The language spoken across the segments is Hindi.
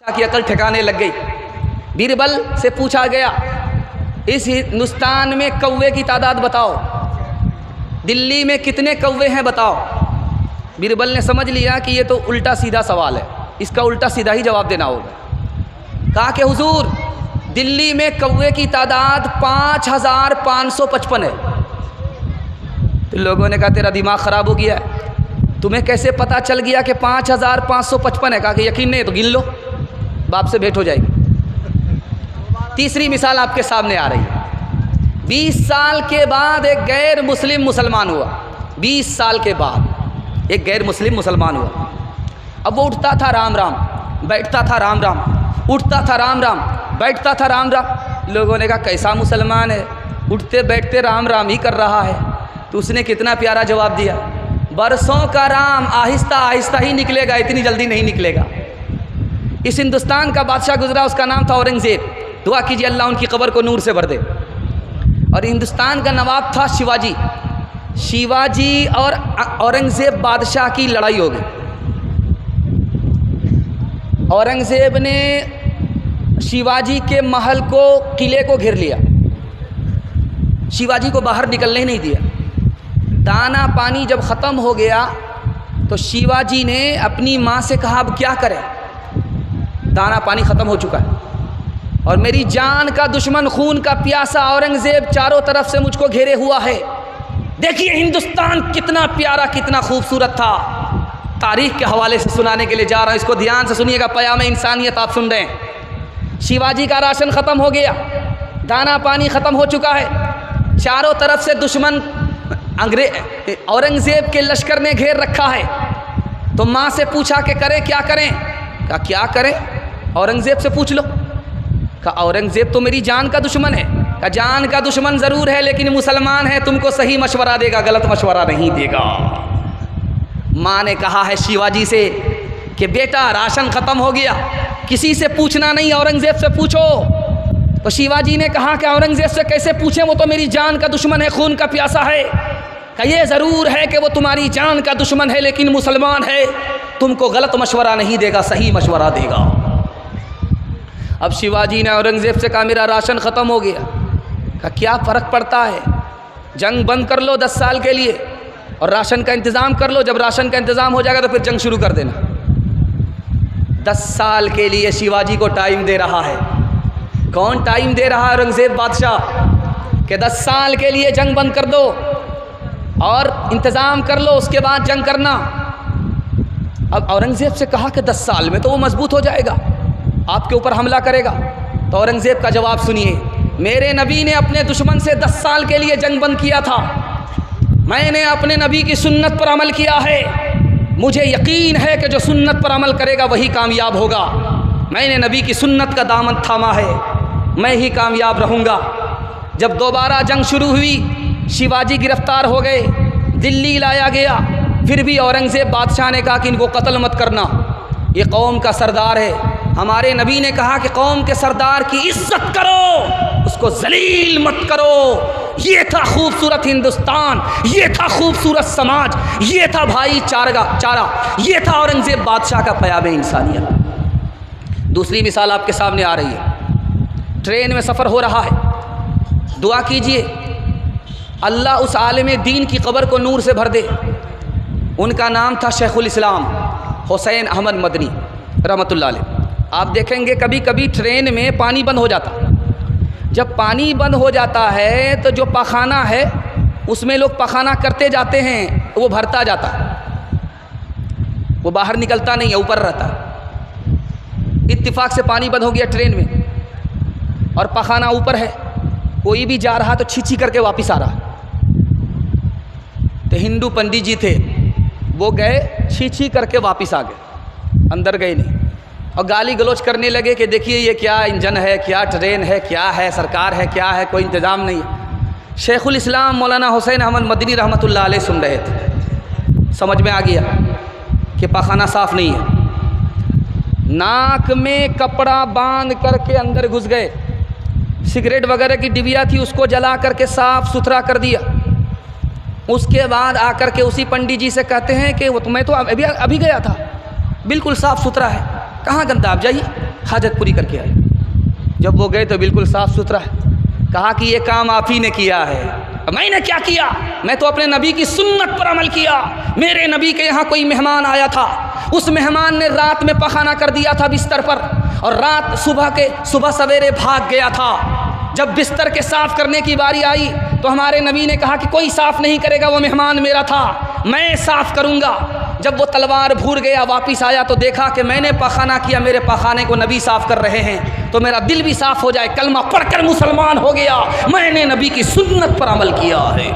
की अकल ठिकाने लग गई। बीरबल से पूछा गया, इस हिंदुस्तान में कौवे की तादाद बताओ, दिल्ली में कितने कौवे हैं बताओ। बीरबल ने समझ लिया कि ये तो उल्टा सीधा सवाल है, इसका उल्टा सीधा ही जवाब देना होगा। कहा कि हुजूर, दिल्ली में कौवे की तादाद 5555 है। तो लोगों ने कहा तेरा दिमाग ख़राब हो गया है, तुम्हें कैसे पता चल गया कि 5555 है? कहा कि यकीन नहीं तो गिन लो, बाप से भेंट हो जाएगी। तीसरी मिसाल आपके सामने आ रही है। 20 साल के बाद एक गैर मुस्लिम मुसलमान हुआ। 20 साल के बाद एक गैर मुस्लिम मुसलमान हुआ। अब वो उठता था राम राम, बैठता था राम राम, उठता था राम राम, बैठता था राम राम। लोगों ने कहा कैसा मुसलमान है, उठते बैठते राम राम ही कर रहा है। तो उसने कितना प्यारा जवाब दिया, बरसों का राम आहिस्ता आहिस्ता ही निकलेगा, इतनी जल्दी नहीं निकलेगा। इस हिंदुस्तान का बादशाह गुजरा, उसका नाम था औरंगज़ेब। दुआ कीजिए अल्लाह उनकी कब्र को नूर से भर दे। और हिंदुस्तान का नवाब था शिवाजी। शिवाजी और औरंगज़ेब बादशाह की लड़ाई हो गई। औरंगज़ेब ने शिवाजी के महल को, किले को घेर लिया, शिवाजी को बाहर निकलने ही नहीं दिया। दाना पानी जब ख़त्म हो गया तो शिवाजी ने अपनी माँ से कहा अब क्या करें, दाना पानी ख़त्म हो चुका है और मेरी जान का दुश्मन, खून का प्यासा औरंगज़ेब चारों तरफ से मुझको घेरे हुआ है। देखिए हिंदुस्तान कितना प्यारा, कितना खूबसूरत था। तारीख़ के हवाले से सुनाने के लिए जा रहा हूँ, इसको ध्यान से सुनिएगा, पयाम इंसानियत आप सुन रहे हैं। शिवाजी का राशन ख़त्म हो गया, दाना पानी ख़त्म हो चुका है, चारों तरफ से दुश्मन औरंगज़ेब के लश्कर ने घेर रखा है। तो माँ से पूछा कि करें क्या करें? कहा क्या करें, औरंगज़ेब से पूछ लो। कहा औरंगज़ेब तो मेरी जान का दुश्मन है। कहा जान का दुश्मन ज़रूर है लेकिन मुसलमान है, तुमको सही मशवरा देगा, गलत मशवरा नहीं देगा। माँ ने कहा है शिवाजी से कि बेटा राशन ख़त्म हो गया, किसी से पूछना नहीं, औरंगज़ेब से पूछो। तो शिवाजी ने कहा कि औरंगज़ेब से कैसे पूछें, वो तो मेरी जान का दुश्मन है, खून का प्यासा है। कहा ये ज़रूर है कि वो तुम्हारी जान का दुश्मन है लेकिन मुसलमान है, तुमको गलत मशवरा नहीं देगा, सही मशवरा देगा। अब शिवाजी ने औरंगज़ेब से कहा मेरा राशन ख़त्म हो गया। कहा क्या फ़र्क पड़ता है, जंग बंद कर लो 10 साल के लिए और राशन का इंतज़ाम कर लो, जब राशन का इंतज़ाम हो जाएगा तो फिर जंग शुरू कर देना। 10 साल के लिए शिवाजी को टाइम दे रहा है। कौन टाइम दे रहा है? औरंगज़ेब बादशाह कि 10 साल के लिए जंग बंद कर दो और इंतज़ाम कर लो, उसके बाद जंग करना। अब औरंगज़ेब से कहा कि 10 साल में तो वो मजबूत हो जाएगा, आपके ऊपर हमला करेगा। तो औरंगज़ेब का जवाब सुनिए, मेरे नबी ने अपने दुश्मन से 10 साल के लिए जंग बंद किया था, मैंने अपने नबी की सुन्नत पर अमल किया है, मुझे यकीन है कि जो सुन्नत पर अमल करेगा वही कामयाब होगा। मैंने नबी की सुन्नत का दामन थामा है, मैं ही कामयाब रहूँगा। जब दोबारा जंग शुरू हुई, शिवाजी गिरफ्तार हो गए, दिल्ली लाया गया, फिर भी औरंगज़ेब बादशाह ने कहा कि इनको कत्ल मत करना, ये कौम का सरदार है। हमारे नबी ने कहा कि कौम के सरदार की इज्जत करो, उसको जलील मत करो। ये था खूबसूरत हिंदुस्तान, ये था खूबसूरत समाज, ये था भाईचारा, ये था औरंगज़ेब बादशाह का पयाम इंसानियत। दूसरी मिसाल आपके सामने आ रही है। ट्रेन में सफ़र हो रहा है, दुआ कीजिए अल्लाह उस आलिम दीन की कब्र को नूर से भर दे। उनका नाम था शेखुल इस्लाम हुसैन अहमद मदनी रहमतुल्लाह अलैह। आप देखेंगे कभी कभी ट्रेन में पानी बंद हो जाता, जब पानी बंद हो जाता है तो जो पखाना है उसमें लोग पखाना करते जाते हैं, वो भरता जाता, वो बाहर निकलता नहीं है, ऊपर रहता। इत्तिफाक से पानी बंद हो गया ट्रेन में और पखाना ऊपर है, कोई भी जा रहा तो छीछी करके वापस आ रहा। तो हिंदू पंडित जी थे, वो गए छीछी करके वापस आ गए, अंदर गए नहीं, और गाली गलौज करने लगे कि देखिए ये क्या इंजन है, क्या ट्रेन है, क्या है, सरकार है, क्या है, कोई इंतज़ाम नहीं है। शेखुल इस्लाम मौलाना हुसैन अहमद मदनी रहमतुल्लाह अलैह सुन रहे थे, समझ में आ गया कि पखाना साफ़ नहीं है। नाक में कपड़ा बांध करके अंदर घुस गए, सिगरेट वगैरह की डिबिया थी उसको जला करके साफ़ सुथरा कर दिया। उसके बाद आकर के उसी पंडित जी से कहते हैं कि वो मैं तो अभी गया था, बिल्कुल साफ़ सुथरा है, कहाँ गंदा, आप जाइए। हाजत पूरी करके आए। जब वो गए तो बिल्कुल साफ़ सुथरा है। कहा कि ये काम आप ही ने किया है। मैंने क्या किया? मैं तो अपने नबी की सुन्नत पर अमल किया। मेरे नबी के यहाँ कोई मेहमान आया था, उस मेहमान ने रात में पखाना कर दिया था बिस्तर पर, और रात सुबह सवेरे भाग गया था। जब बिस्तर के साफ़ करने की बारी आई तो हमारे नबी ने कहा कि कोई साफ़ नहीं करेगा, वो मेहमान मेरा था, मैं साफ़ करूँगा। जब वो तलवार भूल गया, वापस आया तो देखा कि मैंने पखाना किया, मेरे पखाने को नबी साफ़ कर रहे हैं, तो मेरा दिल भी साफ़ हो जाए, कलमा पढ़कर मुसलमान हो गया, मैंने नबी की सुन्नत पर अमल किया है।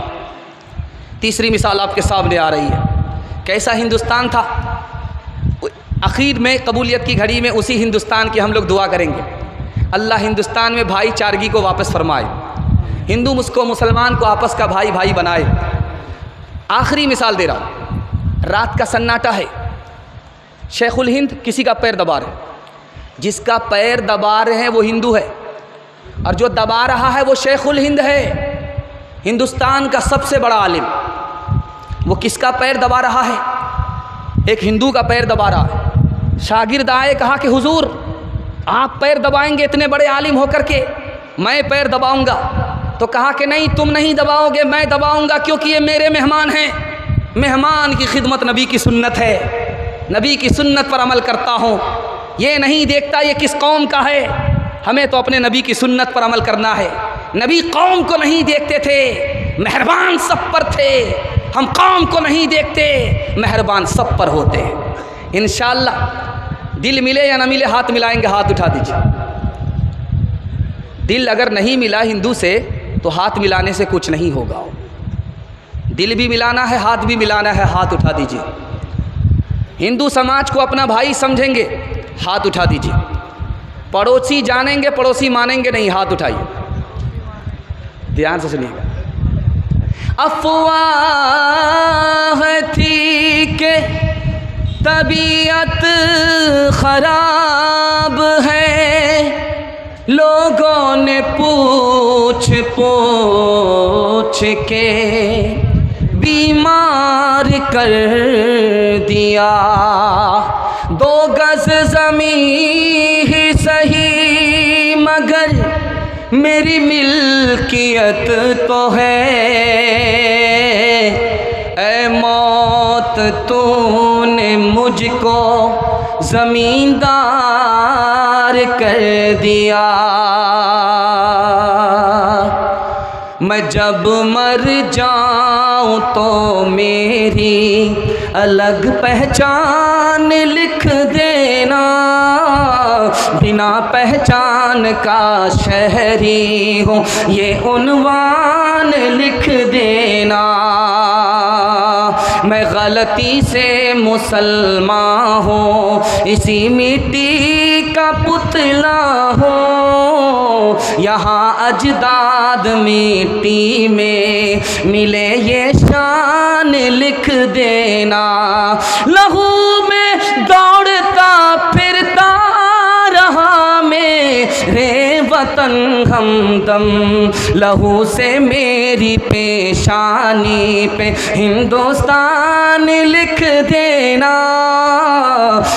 तीसरी मिसाल आपके सामने आ रही है। कैसा हिंदुस्तान था। आखिर में कबूलियत की घड़ी में उसी हिंदुस्तान की हम लोग दुआ करेंगे, अल्लाह हिंदुस्तान में भाईचारगी को वापस फरमाए, हिंदू मुसलमान को आपस का भाई भाई बनाए। आखिरी मिसाल दे रहा हूँ। रात का सन्नाटा है, शेखुल हिंद किसी का पैर दबा रहे, जिसका पैर दबा रहे हैं वो हिंदू है, और जो दबा रहा है वो शेखुल हिंद है, हिंदुस्तान का सबसे बड़ा आलिम। वो किसका पैर दबा रहा है? एक हिंदू का पैर दबा रहा है। शागिर्द आए, कहा कि हुजूर आप पैर दबाएंगे इतने बड़े आलिम होकर के, मैं पैर दबाऊंगा। तो कहा कि नहीं, तुम नहीं दबाओगे, मैं दबाऊंगा, क्योंकि ये मेरे मेहमान हैं। मेहमान की खिदमत नबी की सुन्नत है, नबी की सुन्नत पर अमल करता हूँ। ये नहीं देखता ये किस कौम का है, हमें तो अपने नबी की सुन्नत पर अमल करना है। नबी कौम को नहीं देखते थे, मेहरबान सब पर थे। हम कौम को नहीं देखते, मेहरबान सब पर होते हैं। इंशाअल्लाह दिल मिले या ना मिले, हाथ मिलाएंगे, हाथ उठा दीजिए। दिल अगर नहीं मिला हिंदू से तो हाथ मिलाने से कुछ नहीं होगा। दिल भी मिलाना है, हाथ भी मिलाना है, हाथ उठा दीजिए। हिंदू समाज को अपना भाई समझेंगे, हाथ उठा दीजिए। पड़ोसी जानेंगे, पड़ोसी मानेंगे नहीं, हाथ उठाइए। ध्यान से सुनिएगा। अफवाह थी के तबीयत खराब है, लोगों ने पूछ पूछ के बीमार कर दिया। 2 गज ज़मीं ही सही मगर मेरी मिल्कियत तो है। ऐ मौत तूने मुझको ज़मींदार कर दिया। मैं जब मर जाऊं तो मेरी अलग पहचान लिख देना, बिना पहचान का शहरी हूँ ये उन्वान लिख देना। मैं गलती से मुसलमान हूँ, इसी मिट्टी का पुतला हूँ। यहाँ अजदाद मिट्टी में मिले ये शान लिख देना। लहू में दौड़ता फिरता रहा मेरे वतन हमदम, लहू से मेरी पेशानी पे हिंदुस्तान लिख देना।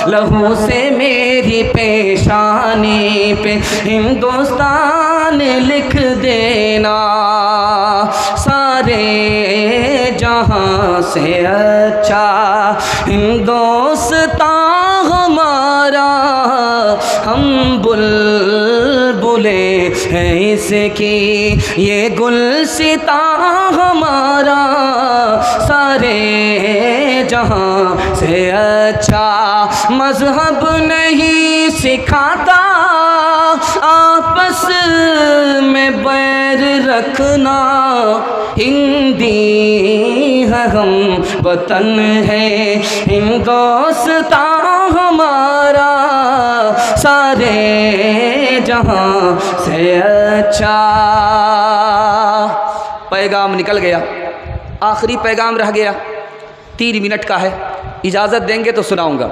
लहू से मेरी पेशानी पे हिंदुस्तान लिख देना। सारे जहां से अच्छा हिंदुस्तान हमारा, हम बुलबुले हैं इसकी ये गुलसिता हमारा। सारे जहां से अच्छा मजहब नहीं सिखाता, आपस में बैर रखना। हिंदी है हम, वतन है हिंदुस्तान हमारा। सारे जहां से अच्छा। पैगाम निकल गया, आखिरी पैगाम रह गया, 3 मिनट का है। इजाज़त देंगे तो सुनाऊंगा।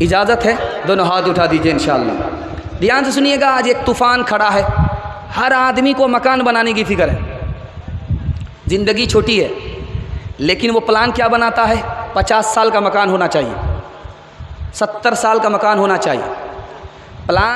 इजाज़त है? दोनों हाथ उठा दीजिए इंशाअल्लाह। ध्यान से सुनिएगा। आज एक तूफ़ान खड़ा है, हर आदमी को मकान बनाने की फ़िक्र है। ज़िंदगी छोटी है, लेकिन वो प्लान क्या बनाता है? 50 साल का मकान होना चाहिए, 70 साल का मकान होना चाहिए। प्लान